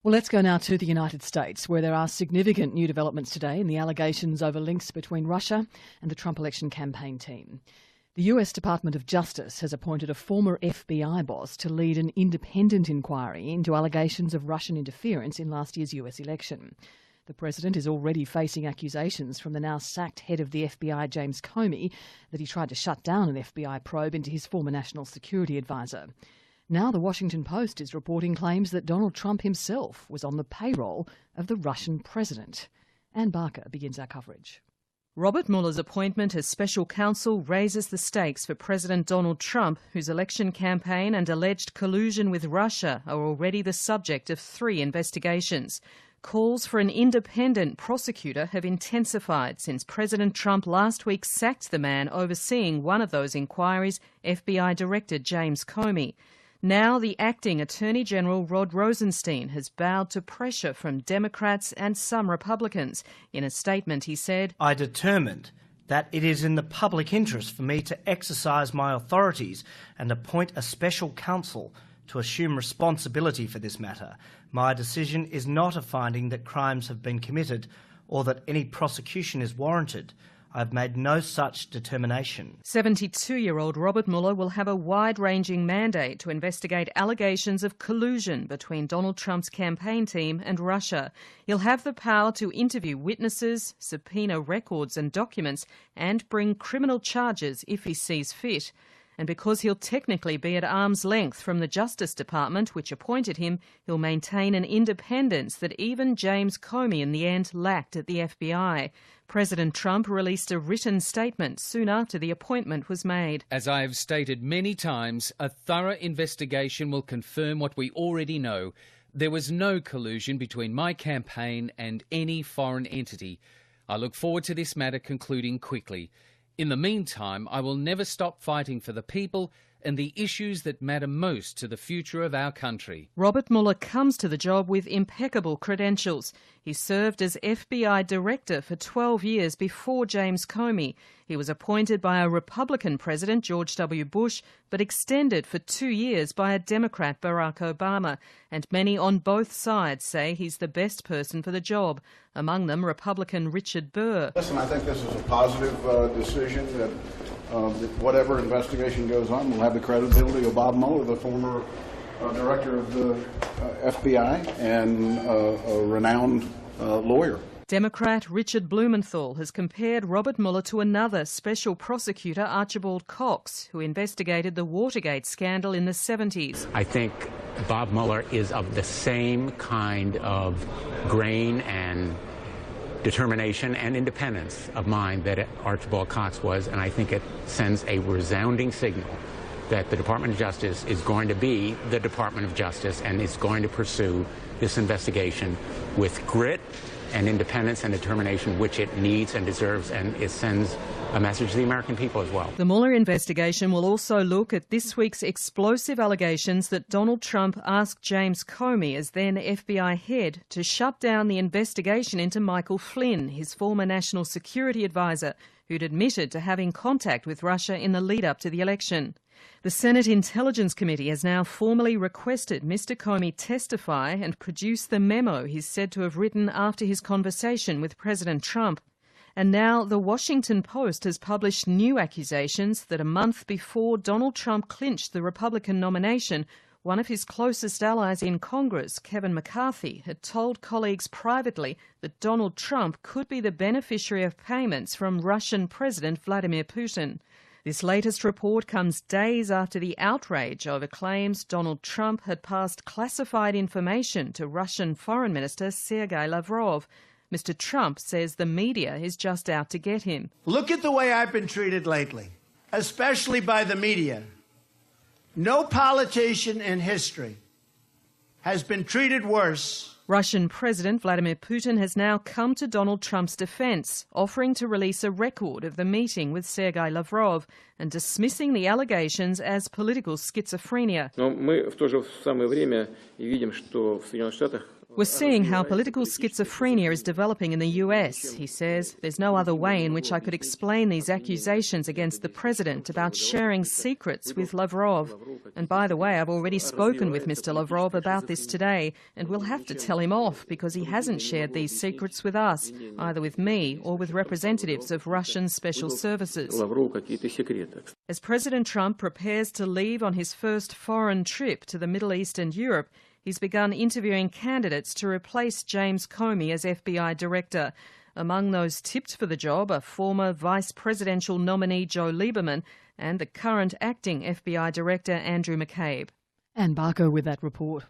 Well, let's go now to the United States, where there are significant new developments today in the allegations over links between Russia and the Trump election campaign team. The US Department of Justice has appointed a former FBI boss to lead an independent inquiry into allegations of Russian interference in last year's US election. The president is already facing accusations from the now sacked head of the FBI, James Comey, that he tried to shut down an FBI probe into his former national security advisor. Now the Washington Post is reporting claims that Donald Trump himself was on the payroll of the Russian president. Anne Barker begins our coverage. Robert Mueller's appointment as special counsel raises the stakes for President Donald Trump, whose election campaign and alleged collusion with Russia are already the subject of 3 investigations. Calls for an independent prosecutor have intensified since President Trump last week sacked the man overseeing one of those inquiries, FBI Director James Comey. Now the acting Attorney General Rod Rosenstein has bowed to pressure from Democrats and some Republicans. In a statement he said, "I determined that it is in the public interest for me to exercise my authorities and appoint a special counsel to assume responsibility for this matter. My decision is not a finding that crimes have been committed or that any prosecution is warranted. I've made no such determination." 72-year-old Robert Mueller will have a wide-ranging mandate to investigate allegations of collusion between Donald Trump's campaign team and Russia. He'll have the power to interview witnesses, subpoena records and documents, and bring criminal charges if he sees fit. And because he'll technically be at arm's length from the Justice Department, which appointed him, he'll maintain an independence that even James Comey in the end lacked at the FBI. President Trump released a written statement soon after the appointment was made. "As I have stated many times, a thorough investigation will confirm what we already know. There was no collusion between my campaign and any foreign entity. I look forward to this matter concluding quickly. In the meantime, I will never stop fighting for the people and the issues that matter most to the future of our country." Robert Mueller comes to the job with impeccable credentials. He served as FBI director for 12 years before James Comey. He was appointed by a Republican president, George W. Bush, but extended for 2 years by a Democrat, Barack Obama. And many on both sides say he's the best person for the job. Among them, Republican Richard Burr. Listen, I think this is a positive decision that whatever investigation goes on will have the credibility of Bob Mueller, the former director of the FBI and a renowned lawyer. Democrat Richard Blumenthal has compared Robert Mueller to another special prosecutor, Archibald Cox, who investigated the Watergate scandal in the 70s. I think Bob Mueller is of the same kind of grain and determination and independence of mind that Archibald Cox was, and I think it sends a resounding signal that the Department of Justice is going to be the Department of Justice and is going to pursue this investigation with grit and independence and determination which it needs and deserves, and it sends a message to the American people as well. The Mueller investigation will also look at this week's explosive allegations that Donald Trump asked James Comey, as then FBI head, to shut down the investigation into Michael Flynn, his former national security advisor, who'd admitted to having contact with Russia in the lead-up to the election. The Senate Intelligence Committee has now formally requested Mr. Comey testify and produce the memo he's said to have written after his conversation with President Trump. And now the Washington Post has published new accusations that a month before Donald Trump clinched the Republican nomination, one of his closest allies in Congress, Kevin McCarthy, had told colleagues privately that Donald Trump could be the beneficiary of payments from Russian President Vladimir Putin. This latest report comes days after the outrage over claims Donald Trump had passed classified information to Russian Foreign Minister Sergei Lavrov. Mr. Trump says the media is just out to get him. "Look at the way I've been treated lately, especially by the media. No politician in history has been treated worse." Russian President Vladimir Putin has now come to Donald Trump's defence, offering to release a record of the meeting with Sergei Lavrov and dismissing the allegations as political schizophrenia. We're seeing how political schizophrenia is developing in the US, he says. There's no other way in which I could explain these accusations against the president about sharing secrets with Lavrov. And by the way, I've already spoken with Mr. Lavrov about this today, and we'll have to tell tell him off because he hasn't shared these secrets with us, either with me or with representatives of Russian special services. As President Trump prepares to leave on his first foreign trip to the Middle East and Europe, he's begun interviewing candidates to replace James Comey as FBI director. Among those tipped for the job are former vice presidential nominee Joe Lieberman and the current acting FBI director Andrew McCabe. Anne Barker with that report.